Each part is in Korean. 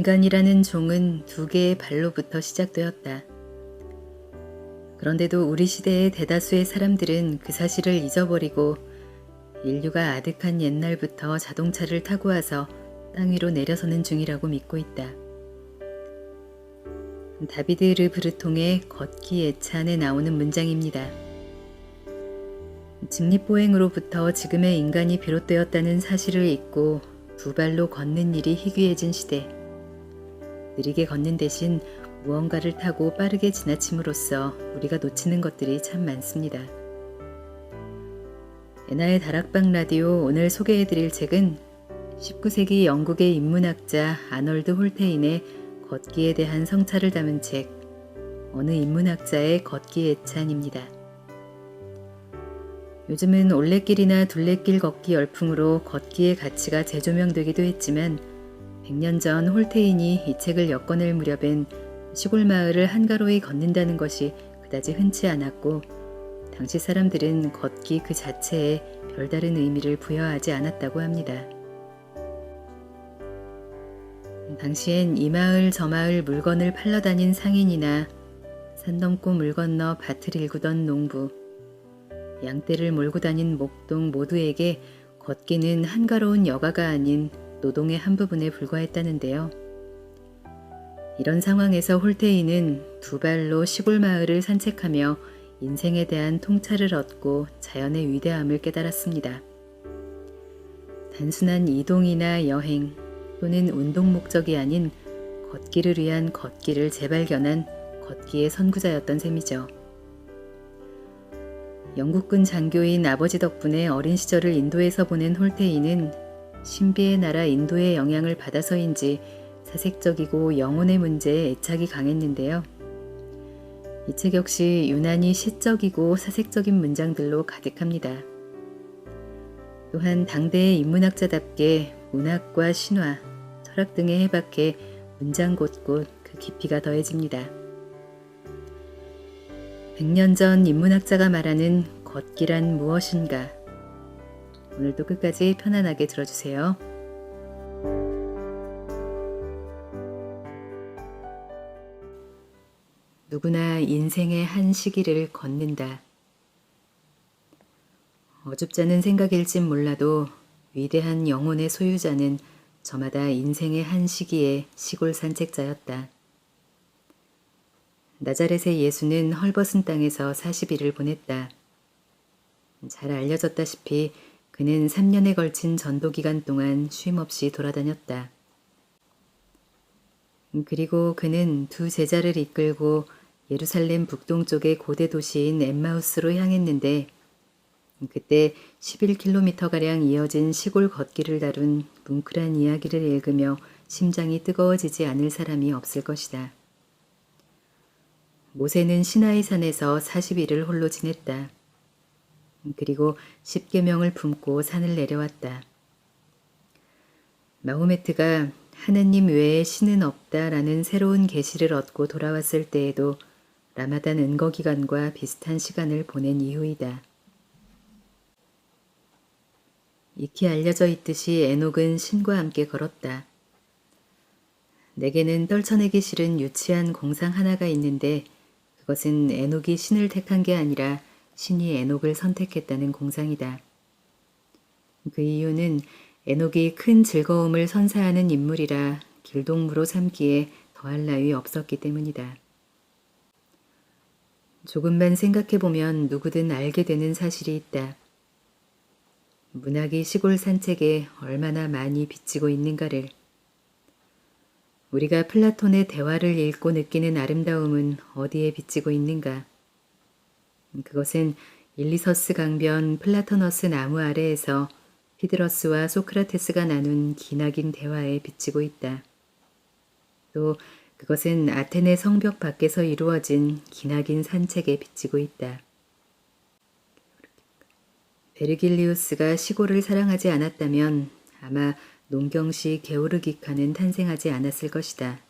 인간이라는 종은 두 개의 발로부터 시작되었다. 그런데도 우리 시대의 대다수의 사람들은 그 사실을 잊어버리고 인류가 아득한 옛날부터 자동차를 타고 와서 땅 위로 내려서는 중이라고 믿고 있다. 다비드 르브르통의 걷기 예찬에 나오는 문장입니다. 직립보행으로부터 지금의 인간이 비롯되었다는 사실을 잊고 두 발로 걷는 일이 희귀해진 시대. 느리게 걷는 대신 무언가를 타고 빠르게 지나침으로써 우리가 놓치는 것들이 참 많습니다. 에나의 다락방 라디오 오늘 소개해드릴 책은 19세기 영국의 인문학자 아널드 홀테인의 걷기에 대한 성찰을 담은 책, 어느 인문학자의 걷기 예찬입니다. 요즘은 올레길이나 둘레길 걷기 열풍으로 걷기의 가치가 재조명되기도 했지만 100년 전 홀테인이 이 책을 엮어낼 무렵엔 시골 마을을 한가로이 걷는다는 것이 그다지 흔치 않았고 당시 사람들은 걷기 그 자체에 별다른 의미를 부여하지 않았다고 합니다. 당시엔 이 마을 저 마을 물건을 팔러 다닌 상인이나 산 넘고 물 건너 밭을 일구던 농부, 양떼를 몰고 다닌 목동 모두에게 걷기는 한가로운 여가가 아닌 노동의 한 부분에 불과했다는데요. 이런 상황에서 홀테인은 두 발로 시골 마을을 산책하며 인생에 대한 통찰을 얻고 자연의 위대함을 깨달았습니다. 단순한 이동이나 여행 또는 운동 목적이 아닌 걷기를 위한 걷기를 재발견한 걷기의 선구자였던 셈이죠. 영국군 장교인 아버지 덕분에 어린 시절을 인도에서 보낸 홀테인은 신비의 나라 인도의 영향을 받아서인지 사색적이고 영혼의 문제에 애착이 강했는데요. 이 책 역시 유난히 시적이고 사색적인 문장들로 가득합니다. 또한 당대의 인문학자답게 문학과 신화, 철학 등에 해박해 문장 곳곳 그 깊이가 더해집니다. 100년 전 인문학자가 말하는 걷기란 무엇인가? 오늘도 끝까지 편안하게 들어주세요. 누구나 인생의 한 시기를 걷는다. 어줍잖은 생각일진 몰라도 위대한 영혼의 소유자는 저마다 인생의 한 시기에 시골 산책자였다. 나자렛의 예수는 헐벗은 땅에서 40일을 보냈다. 잘 알려졌다시피 그는 3년에 걸친 전도 기간 동안 쉼없이 돌아다녔다. 그리고 그는 두 제자를 이끌고 예루살렘 북동쪽의 고대 도시인 엠마우스로 향했는데 그때 11km가량 이어진 시골 걷기를 다룬 뭉클한 이야기를 읽으며 심장이 뜨거워지지 않을 사람이 없을 것이다. 모세는 시나이 산에서 40일을 홀로 지냈다. 그리고 10계명을 품고 산을 내려왔다. 마호메트가 하느님 외에 신은 없다라는 새로운 계시를 얻고 돌아왔을 때에도 라마단 은거기간과 비슷한 시간을 보낸 이후이다. 익히 알려져 있듯이 에녹은 신과 함께 걸었다. 내게는 떨쳐내기 싫은 유치한 공상 하나가 있는데 그것은 에녹이 신을 택한 게 아니라 신이 에녹을 선택했다는 공상이다. 그 이유는 에녹이 큰 즐거움을 선사하는 인물이라 길동무로 삼기에 더할 나위 없었기 때문이다. 조금만 생각해보면 누구든 알게 되는 사실이 있다. 문학이 시골 산책에 얼마나 많이 비치고 있는가를. 우리가 플라톤의 대화를 읽고 느끼는 아름다움은 어디에 비치고 있는가? 그것은 일리서스 강변 플라토너스 나무 아래에서 피드러스와 소크라테스가 나눈 기나긴 대화에 비치고 있다. 또 그것은 아테네 성벽 밖에서 이루어진 기나긴 산책에 비치고 있다. 베르길리우스가 시골을 사랑하지 않았다면 아마 농경시 게오르기카는 탄생하지 않았을 것이다.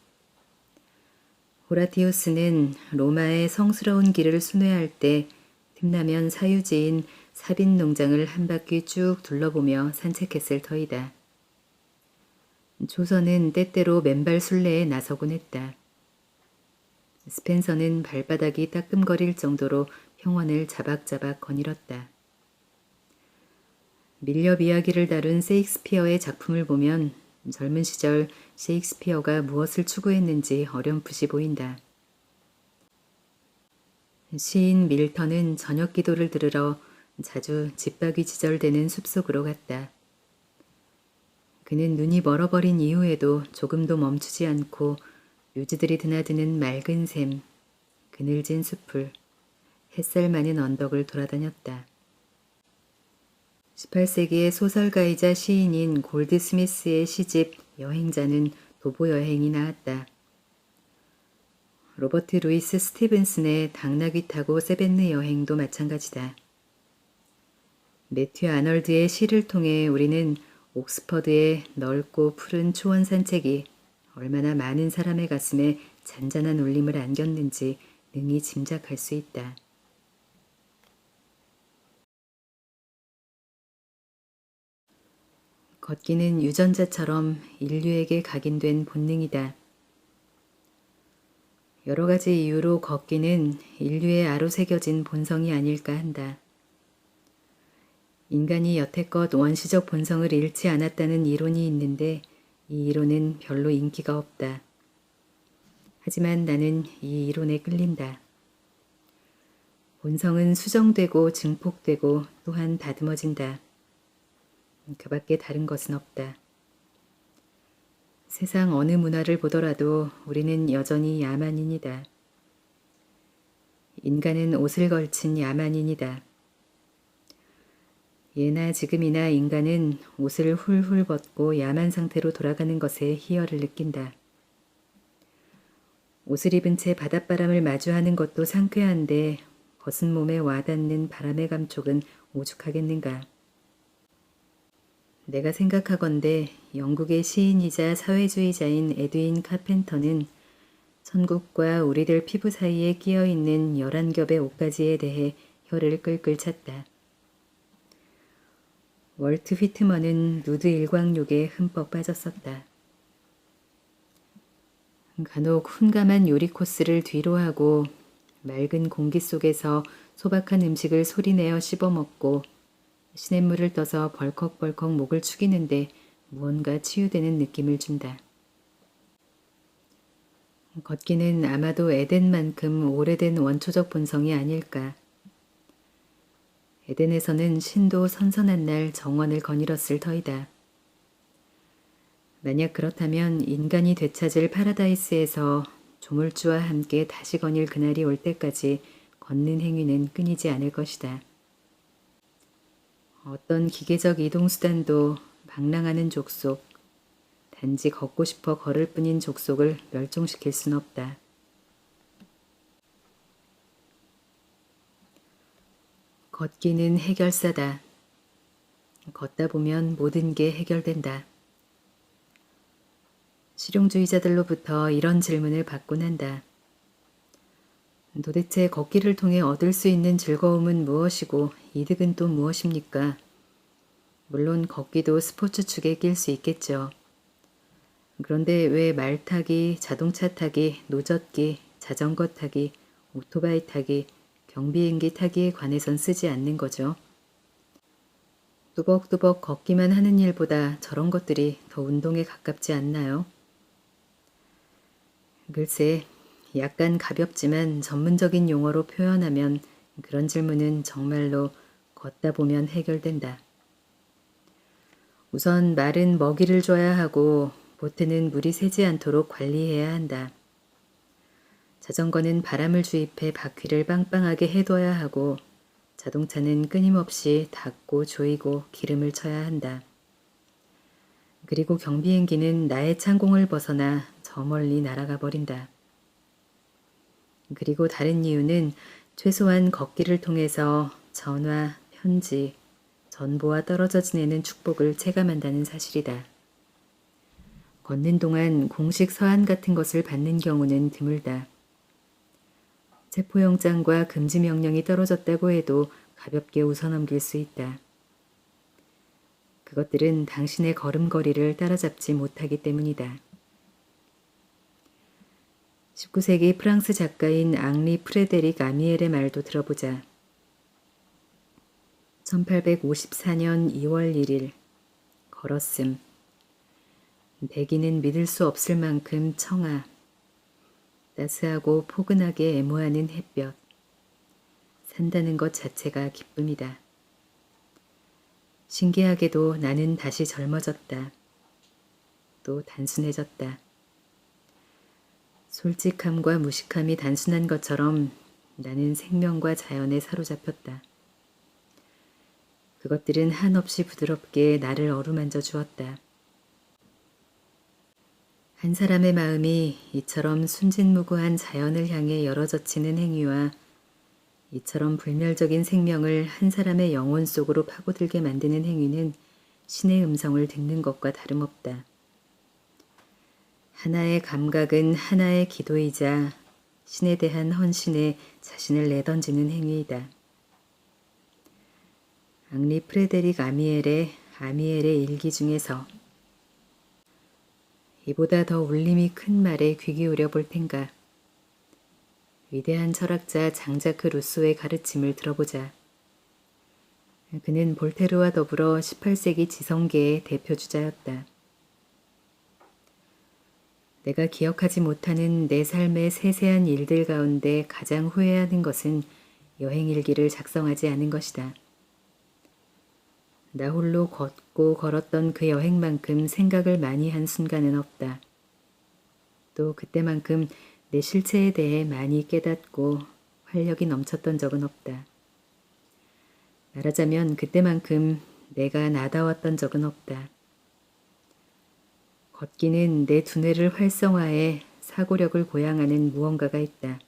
호라티우스는 로마의 성스러운 길을 순회할 때 틈나면 사유지인 사빈 농장을 한 바퀴 쭉 둘러보며 산책했을 터이다. 조선은 때때로 맨발 순례에 나서곤 했다. 스펜서는 발바닥이 따끔거릴 정도로 평원을 자박자박 거닐었다. 밀렵 이야기를 다룬 셰익스피어의 작품을 보면 젊은 시절 셰익스피어가 무엇을 추구했는지 어렴풋이 보인다. 시인 밀턴은 저녁 기도를 들으러 자주 집박이 지절되는 숲속으로 갔다. 그는 눈이 멀어버린 이후에도 조금도 멈추지 않고 묘지들이 드나드는 맑은 샘, 그늘진 숲을, 햇살 많은 언덕을 돌아다녔다. 18세기의 소설가이자 시인인 골드스미스의 시집 여행자는 도보 여행이 나왔다. 로버트 루이스 스티븐슨의 당나귀 타고 세벤느 여행도 마찬가지다. 매튜 아널드의 시를 통해 우리는 옥스퍼드의 넓고 푸른 초원 산책이 얼마나 많은 사람의 가슴에 잔잔한 울림을 안겼는지 능히 짐작할 수 있다. 걷기는 유전자처럼 인류에게 각인된 본능이다. 여러 가지 이유로 걷기는 인류의 아로새겨진 본성이 아닐까 한다. 인간이 여태껏 원시적 본성을 잃지 않았다는 이론이 있는데 이 이론은 별로 인기가 없다. 하지만 나는 이 이론에 끌린다. 본성은 수정되고 증폭되고 또한 다듬어진다. 그 밖에 다른 것은 없다. 세상 어느 문화를 보더라도 우리는 여전히 야만인이다. 인간은 옷을 걸친 야만인이다. 예나 지금이나 인간은 옷을 훌훌 벗고 야만 상태로 돌아가는 것에 희열을 느낀다. 옷을 입은 채 바닷바람을 마주하는 것도 상쾌한데 벗은 몸에 와닿는 바람의 감촉은 오죽하겠는가. 내가 생각하건대 영국의 시인이자 사회주의자인 에드윈 카펜터는 천국과 우리들 피부 사이에 끼어있는 11겹의 옷가지에 대해 혀를 끌끌 찼다. 월트 휘트먼은 누드 일광욕에 흠뻑 빠졌었다. 간혹 훈감한 요리 코스를 뒤로 하고 맑은 공기 속에서 소박한 음식을 소리내어 씹어먹고 시냇물을 떠서 벌컥벌컥 목을 축이는데 무언가 치유되는 느낌을 준다. 걷기는 아마도 에덴만큼 오래된 원초적 본성이 아닐까. 에덴에서는 신도 선선한 날 정원을 거닐었을 터이다. 만약 그렇다면 인간이 되찾을 파라다이스에서 조물주와 함께 다시 거닐 그날이 올 때까지 걷는 행위는 끊이지 않을 것이다. 어떤 기계적 이동수단도 방랑하는 족속, 단지 걷고 싶어 걸을 뿐인 족속을 멸종시킬 순 없다. 걷기는 해결사다. 걷다 보면 모든 게 해결된다. 실용주의자들로부터 이런 질문을 받곤 한다. 도대체 걷기를 통해 얻을 수 있는 즐거움은 무엇이고 이득은 또 무엇입니까? 물론 걷기도 스포츠 축에 낄 수 있겠죠. 그런데 왜 말 타기, 자동차 타기, 노젓기, 자전거 타기, 오토바이 타기, 경비행기 타기에 관해선 쓰지 않는 거죠? 뚜벅뚜벅 걷기만 하는 일보다 저런 것들이 더 운동에 가깝지 않나요? 글쎄, 약간 가볍지만 전문적인 용어로 표현하면 그런 질문은 정말로 걷다 보면 해결된다. 우선 말은 먹이를 줘야 하고 보트는 물이 새지 않도록 관리해야 한다. 자전거는 바람을 주입해 바퀴를 빵빵하게 해둬야 하고 자동차는 끊임없이 닦고 조이고 기름을 쳐야 한다. 그리고 경비행기는 나의 창공을 벗어나 저 멀리 날아가 버린다. 그리고 다른 이유는 최소한 걷기를 통해서 전화, 편지, 전보와 떨어져 지내는 축복을 체감한다는 사실이다. 걷는 동안 공식 서한 같은 것을 받는 경우는 드물다. 체포영장과 금지명령이 떨어졌다고 해도 가볍게 웃어넘길 수 있다. 그것들은 당신의 걸음걸이를 따라잡지 못하기 때문이다. 19세기 프랑스 작가인 앙리 프레데릭 아미엘의 말도 들어보자. 1854년 2월 1일 걸었음. 대기는 믿을 수 없을 만큼 청아. 따스하고 포근하게 애무하는 햇볕. 산다는 것 자체가 기쁨이다. 신기하게도 나는 다시 젊어졌다. 또 단순해졌다. 솔직함과 무식함이 단순한 것처럼 나는 생명과 자연에 사로잡혔다. 그것들은 한없이 부드럽게 나를 어루만져 주었다. 한 사람의 마음이 이처럼 순진무구한 자연을 향해 열어젖히는 행위와 이처럼 불멸적인 생명을 한 사람의 영혼 속으로 파고들게 만드는 행위는 신의 음성을 듣는 것과 다름없다. 하나의 감각은 하나의 기도이자 신에 대한 헌신에 자신을 내던지는 행위이다. 앙리 프레데릭 아미엘의 일기 중에서 이보다 더 울림이 큰 말에 귀 기울여 볼 텐가. 위대한 철학자 장자크 루소의 가르침을 들어보자. 그는 볼테르와 더불어 18세기 지성계의 대표주자였다. 내가 기억하지 못하는 내 삶의 세세한 일들 가운데 가장 후회하는 것은 여행일기를 작성하지 않은 것이다. 나 홀로 걷고 걸었던 그 여행만큼 생각을 많이 한 순간은 없다. 또 그때만큼 내 실체에 대해 많이 깨닫고 활력이 넘쳤던 적은 없다. 말하자면 그때만큼 내가 나다웠던 적은 없다. 걷기는 내 두뇌를 활성화해 사고력을 고양하는 무언가가 있다.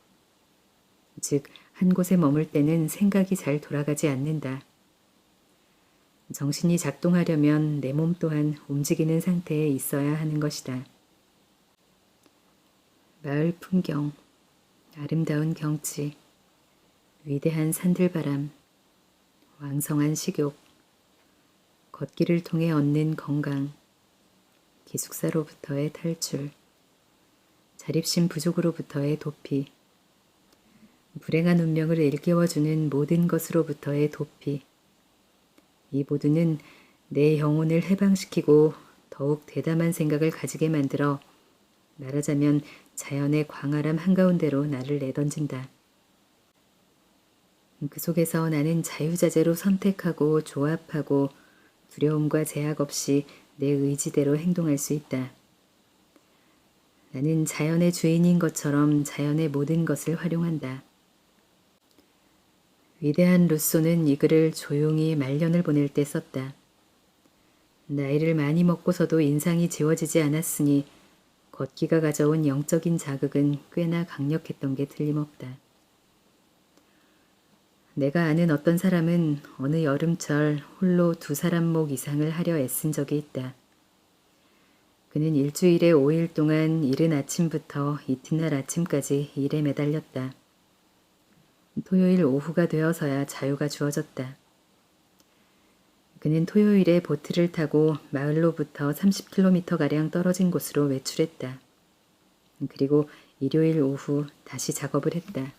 즉, 한 곳에 머물 때는 생각이 잘 돌아가지 않는다. 정신이 작동하려면 내 몸 또한 움직이는 상태에 있어야 하는 것이다. 마을 풍경, 아름다운 경치, 위대한 산들바람, 왕성한 식욕, 걷기를 통해 얻는 건강, 기숙사로부터의 탈출, 자립심 부족으로부터의 도피, 불행한 운명을 일깨워주는 모든 것으로부터의 도피, 이 모두는 내 영혼을 해방시키고 더욱 대담한 생각을 가지게 만들어 말하자면 자연의 광활함 한가운데로 나를 내던진다. 그 속에서 나는 자유자재로 선택하고 조합하고 두려움과 제약 없이 내 의지대로 행동할 수 있다. 나는 자연의 주인인 것처럼 자연의 모든 것을 활용한다. 위대한 루소는 이 글을 조용히 말년을 보낼 때 썼다. 나이를 많이 먹고서도 인상이 지워지지 않았으니 걷기가 가져온 영적인 자극은 꽤나 강력했던 게 틀림없다. 내가 아는 어떤 사람은 어느 여름철 홀로 2사람목 이상을 하려 애쓴 적이 있다. 그는 일주일에 5일 동안 이른 아침부터 이튿날 아침까지 일에 매달렸다. 토요일 오후가 되어서야 자유가 주어졌다. 그는 토요일에 보트를 타고 마을로부터 30km가량 떨어진 곳으로 외출했다. 그리고 일요일 오후 다시 작업을 했다.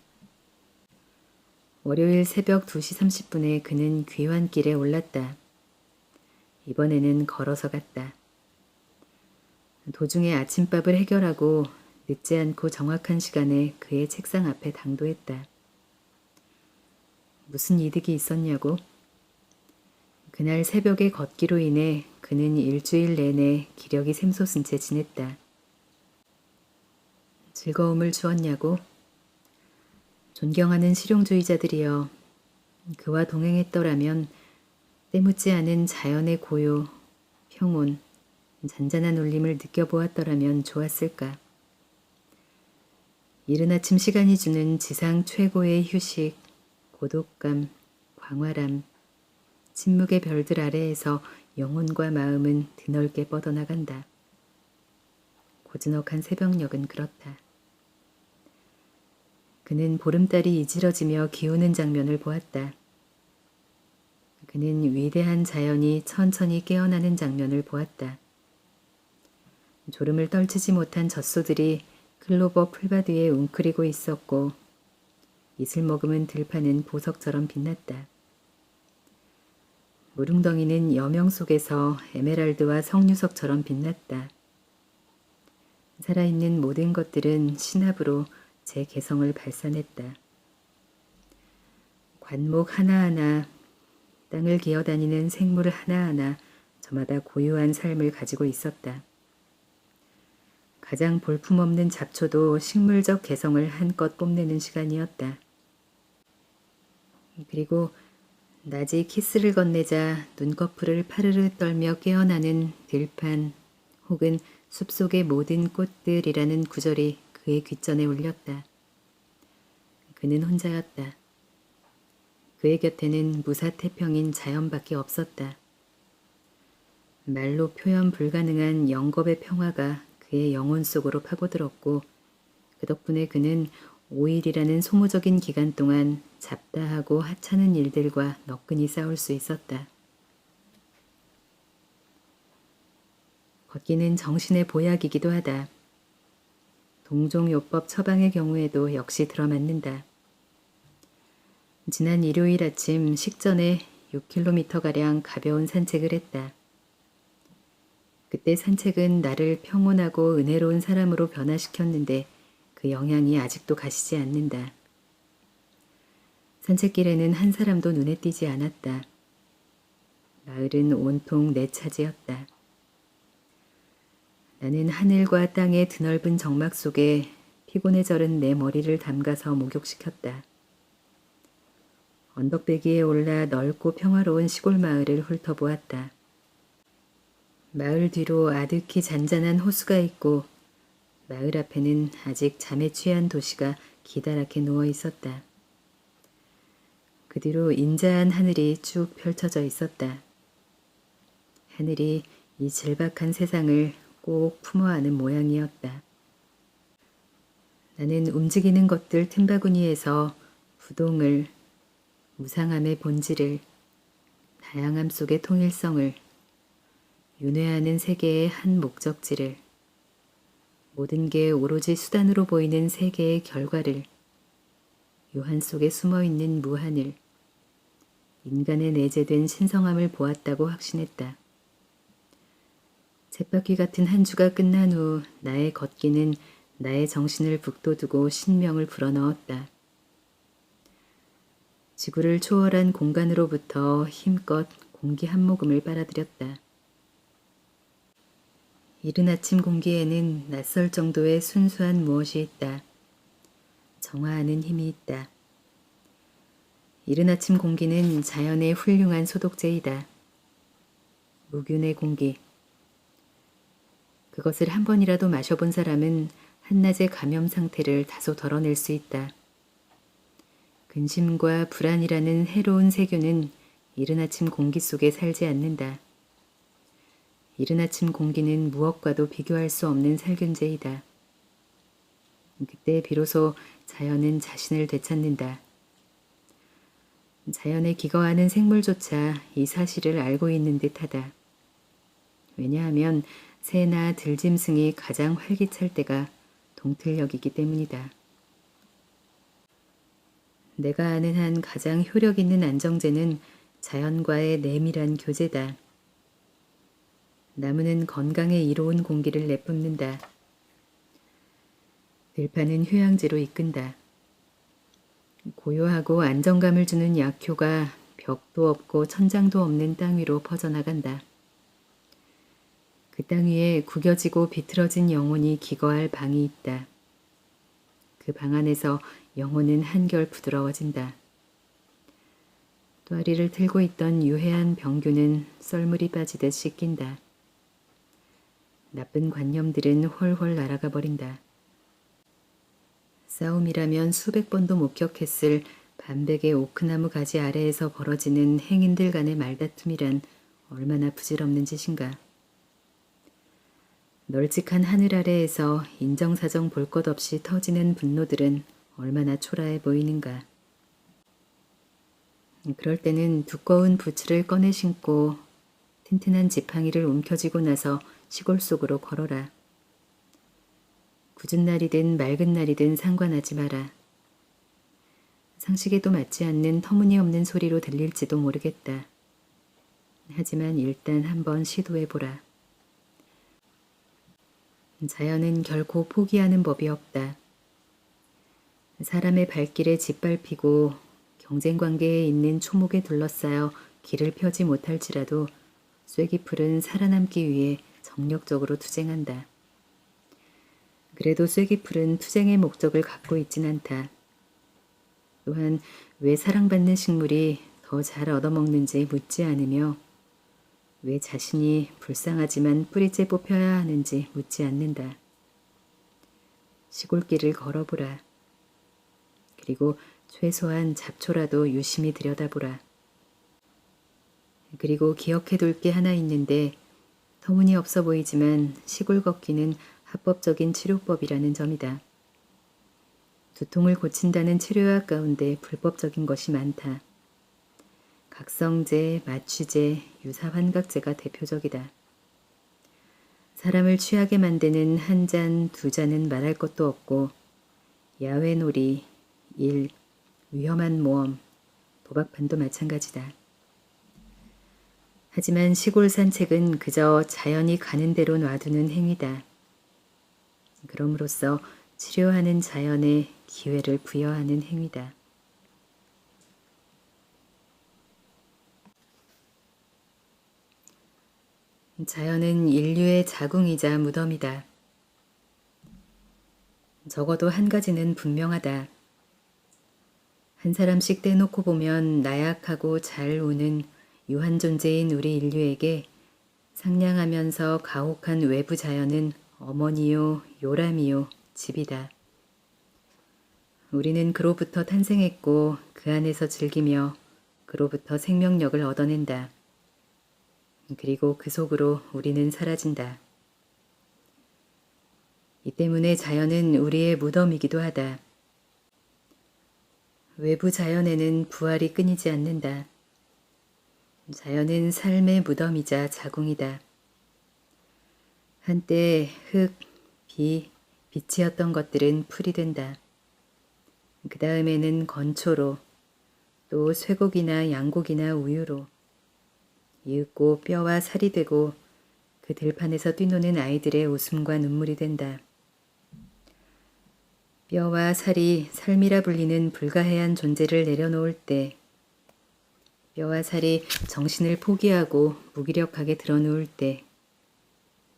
월요일 새벽 2시 30분에 그는 귀환길에 올랐다. 이번에는 걸어서 갔다. 도중에 아침밥을 해결하고 늦지 않고 정확한 시간에 그의 책상 앞에 당도했다. 무슨 이득이 있었냐고? 그날 새벽의 걷기로 인해 그는 일주일 내내 기력이 샘솟은 채 지냈다. 즐거움을 주었냐고? 존경하는 실용주의자들이여, 그와 동행했더라면 때묻지 않은 자연의 고요, 평온, 잔잔한 울림을 느껴보았더라면 좋았을까. 이른 아침 시간이 주는 지상 최고의 휴식, 고독감, 광활함, 침묵의 별들 아래에서 영혼과 마음은 드넓게 뻗어나간다. 고즈넉한 새벽녘은 그렇다. 그는 보름달이 이지러지며 기우는 장면을 보았다. 그는 위대한 자연이 천천히 깨어나는 장면을 보았다. 졸음을 떨치지 못한 젖소들이 클로버 풀밭 위에 웅크리고 있었고 이슬 머금은 들판은 보석처럼 빛났다. 무릉덩이는 여명 속에서 에메랄드와 석류석처럼 빛났다. 살아있는 모든 것들은 신압으로 제 개성을 발산했다. 관목 하나하나, 땅을 기어다니는 생물 하나하나 저마다 고유한 삶을 가지고 있었다. 가장 볼품없는 잡초도 식물적 개성을 한껏 뽐내는 시간이었다. 그리고 낮이 키스를 건네자 눈꺼풀을 파르르 떨며 깨어나는 들판 혹은 숲속의 모든 꽃들이라는 구절이 그의 귓전에 울렸다. 그는 혼자였다. 그의 곁에는 무사태평인 자연밖에 없었다. 말로 표현 불가능한 영겁의 평화가 그의 영혼 속으로 파고들었고 그 덕분에 그는 5일이라는 소모적인 기간 동안 잡다하고 하찮은 일들과 너끈히 싸울 수 있었다. 걷기는 정신의 보약이기도 하다. 동종요법 처방의 경우에도 역시 들어맞는다. 지난 일요일 아침 식전에 6km가량 가벼운 산책을 했다. 그때 산책은 나를 평온하고 은혜로운 사람으로 변화시켰는데 그 영향이 아직도 가시지 않는다. 산책길에는 한 사람도 눈에 띄지 않았다. 마을은 온통 내 차지였다. 나는 하늘과 땅의 드넓은 정막 속에 피곤에 절은 내 머리를 담가서 목욕시켰다. 언덕배기에 올라 넓고 평화로운 시골 마을을 훑어보았다. 마을 뒤로 아득히 잔잔한 호수가 있고 마을 앞에는 아직 잠에 취한 도시가 기다랗게 누워 있었다. 그 뒤로 인자한 하늘이 쭉 펼쳐져 있었다. 하늘이 이 절박한 세상을 꼭 품어 안은 모양이었다. 나는 움직이는 것들 틈바구니에서 부동을, 무상함의 본질을, 다양함 속의 통일성을, 윤회하는 세계의 한 목적지를, 모든 게 오로지 수단으로 보이는 세계의 결과를, 요한 속에 숨어있는 무한을, 인간에 내재된 신성함을 보았다고 확신했다. 쳇바퀴 같은 한 주가 끝난 후 나의 걷기는 나의 정신을 북돋우고 신명을 불어넣었다. 지구를 초월한 공간으로부터 힘껏 공기 한 모금을 빨아들였다. 이른 아침 공기에는 낯설 정도의 순수한 무엇이 있다. 정화하는 힘이 있다. 이른 아침 공기는 자연의 훌륭한 소독제이다. 무균의 공기. 그것을 한 번이라도 마셔본 사람은 한낮의 감염 상태를 다소 덜어낼 수 있다. 근심과 불안이라는 해로운 세균은 이른 아침 공기 속에 살지 않는다. 이른 아침 공기는 무엇과도 비교할 수 없는 살균제이다. 그때 비로소 자연은 자신을 되찾는다. 자연에 기거하는 생물조차 이 사실을 알고 있는 듯하다. 왜냐하면 새나 들짐승이 가장 활기찰 때가 동틀녘이기 때문이다. 내가 아는 한 가장 효력 있는 안정제는 자연과의 내밀한 교제다. 나무는 건강에 이로운 공기를 내뿜는다. 들판은 휴양지로 이끈다. 고요하고 안정감을 주는 약효가 벽도 없고 천장도 없는 땅 위로 퍼져나간다. 그 땅 위에 구겨지고 비틀어진 영혼이 기거할 방이 있다. 그 방 안에서 영혼은 한결 부드러워진다. 또아리를 틀고 있던 유해한 병균은 썰물이 빠지듯 씻긴다. 나쁜 관념들은 훨훨 날아가 버린다. 싸움이라면 수백 번도 목격했을 반백의 오크나무 가지 아래에서 벌어지는 행인들 간의 말다툼이란 얼마나 부질없는 짓인가. 널찍한 하늘 아래에서 인정사정 볼 것 없이 터지는 분노들은 얼마나 초라해 보이는가. 그럴 때는 두꺼운 부츠를 꺼내 신고 튼튼한 지팡이를 움켜쥐고 나서 시골 속으로 걸어라. 궂은 날이든 맑은 날이든 상관하지 마라. 상식에도 맞지 않는 터무니없는 소리로 들릴지도 모르겠다. 하지만 일단 한번 시도해보라. 자연은 결코 포기하는 법이 없다. 사람의 발길에 짓밟히고 경쟁관계에 있는 초목에 둘러싸여 길을 펴지 못할지라도 쐐기풀은 살아남기 위해 정력적으로 투쟁한다. 그래도 쐐기풀은 투쟁의 목적을 갖고 있진 않다. 또한 왜 사랑받는 식물이 더 잘 얻어먹는지 묻지 않으며 왜 자신이 불쌍하지만 뿌리째 뽑혀야 하는지 묻지 않는다. 시골길을 걸어보라. 그리고 최소한 잡초라도 유심히 들여다보라. 그리고 기억해둘 게 하나 있는데 터무니없어 보이지만 시골 걷기는 합법적인 치료법이라는 점이다. 두통을 고친다는 치료약 가운데 불법적인 것이 많다. 각성제, 마취제, 유사환각제가 대표적이다. 사람을 취하게 만드는 한 잔, 두 잔은 말할 것도 없고 야외놀이, 일, 위험한 모험, 도박판도 마찬가지다. 하지만 시골 산책은 그저 자연이 가는 대로 놔두는 행위다. 그럼으로써 치료하는 자연에 기회를 부여하는 행위다. 자연은 인류의 자궁이자 무덤이다. 적어도 한 가지는 분명하다. 한 사람씩 떼놓고 보면 나약하고 잘 우는 유한 존재인 우리 인류에게 상냥하면서 가혹한 외부 자연은 어머니요, 요람이요, 집이다. 우리는 그로부터 탄생했고 그 안에서 즐기며 그로부터 생명력을 얻어낸다. 그리고 그 속으로 우리는 사라진다. 이 때문에 자연은 우리의 무덤이기도 하다. 외부 자연에는 부활이 끊이지 않는다. 자연은 삶의 무덤이자 자궁이다. 한때 흙, 비, 빛이었던 것들은 풀이 된다. 그 다음에는 건초로, 또 쇠고기나 양고기나 우유로, 이윽고 뼈와 살이 되고 그 들판에서 뛰노는 아이들의 웃음과 눈물이 된다. 뼈와 살이 삶이라 불리는 불가해한 존재를 내려놓을 때, 뼈와 살이 정신을 포기하고 무기력하게 드러누울 때,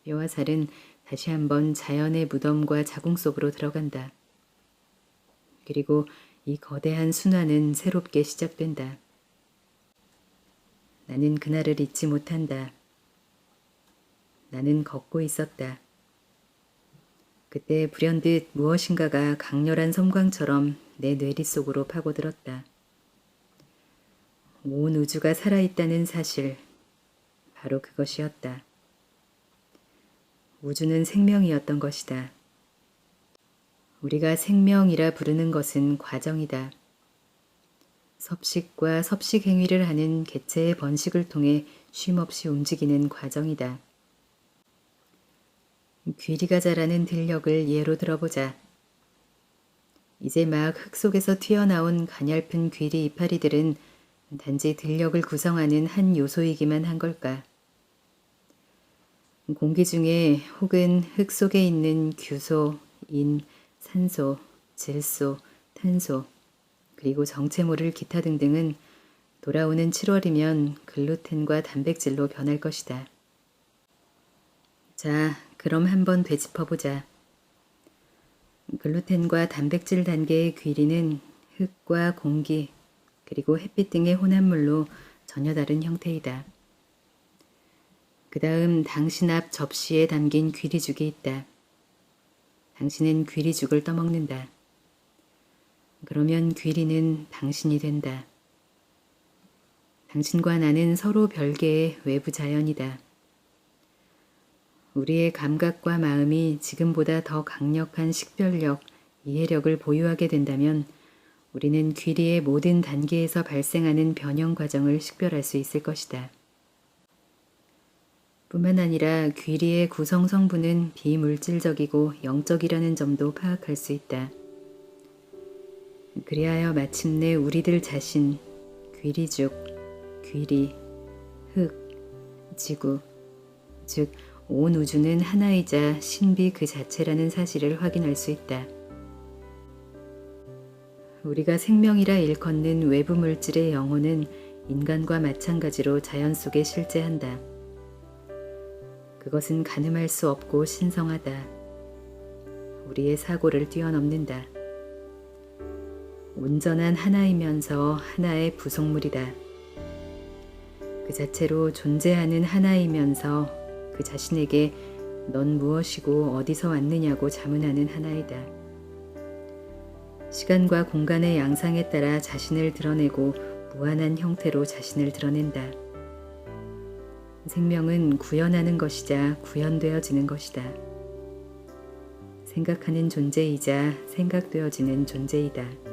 뼈와 살은 다시 한번 자연의 무덤과 자궁 속으로 들어간다. 그리고 이 거대한 순환은 새롭게 시작된다. 나는 그날을 잊지 못한다. 나는 걷고 있었다. 그때 불현듯 무엇인가가 강렬한 섬광처럼 내 뇌리 속으로 파고들었다. 온 우주가 살아있다는 사실, 바로 그것이었다. 우주는 생명이었던 것이다. 우리가 생명이라 부르는 것은 과정이다. 섭식과 섭식 행위를 하는 개체의 번식을 통해 쉼없이 움직이는 과정이다. 귀리가 자라는 들녘을 예로 들어보자. 이제 막 흙 속에서 튀어나온 가냘픈 귀리 이파리들은 단지 들녘을 구성하는 한 요소이기만 한 걸까? 공기 중에 혹은 흙 속에 있는 규소, 인, 산소, 질소, 탄소, 그리고 정체 모를 기타 등등은 돌아오는 7월이면 글루텐과 단백질로 변할 것이다. 자, 그럼 한번 되짚어보자. 글루텐과 단백질 단계의 귀리는 흙과 공기, 그리고 햇빛 등의 혼합물로 전혀 다른 형태이다. 그 다음 당신 앞 접시에 담긴 귀리죽이 있다. 당신은 귀리죽을 떠먹는다. 그러면 귀리는 당신이 된다. 당신과 나는 서로 별개의 외부 자연이다. 우리의 감각과 마음이 지금보다 더 강력한 식별력, 이해력을 보유하게 된다면 우리는 귀리의 모든 단계에서 발생하는 변형 과정을 식별할 수 있을 것이다. 뿐만 아니라 귀리의 구성 성분은 비물질적이고 영적이라는 점도 파악할 수 있다. 그리하여 마침내 우리들 자신, 귀리죽, 귀리, 흙, 지구, 즉 온 우주는 하나이자 신비 그 자체라는 사실을 확인할 수 있다. 우리가 생명이라 일컫는 외부 물질의 영혼은 인간과 마찬가지로 자연 속에 실제한다. 그것은 가늠할 수 없고 신성하다. 우리의 사고를 뛰어넘는다. 온전한 하나이면서 하나의 부속물이다. 그 자체로 존재하는 하나이면서 그 자신에게 넌 무엇이고 어디서 왔느냐고 자문하는 하나이다. 시간과 공간의 양상에 따라 자신을 드러내고 무한한 형태로 자신을 드러낸다. 생명은 구현하는 것이자 구현되어지는 것이다. 생각하는 존재이자 생각되어지는 존재이다.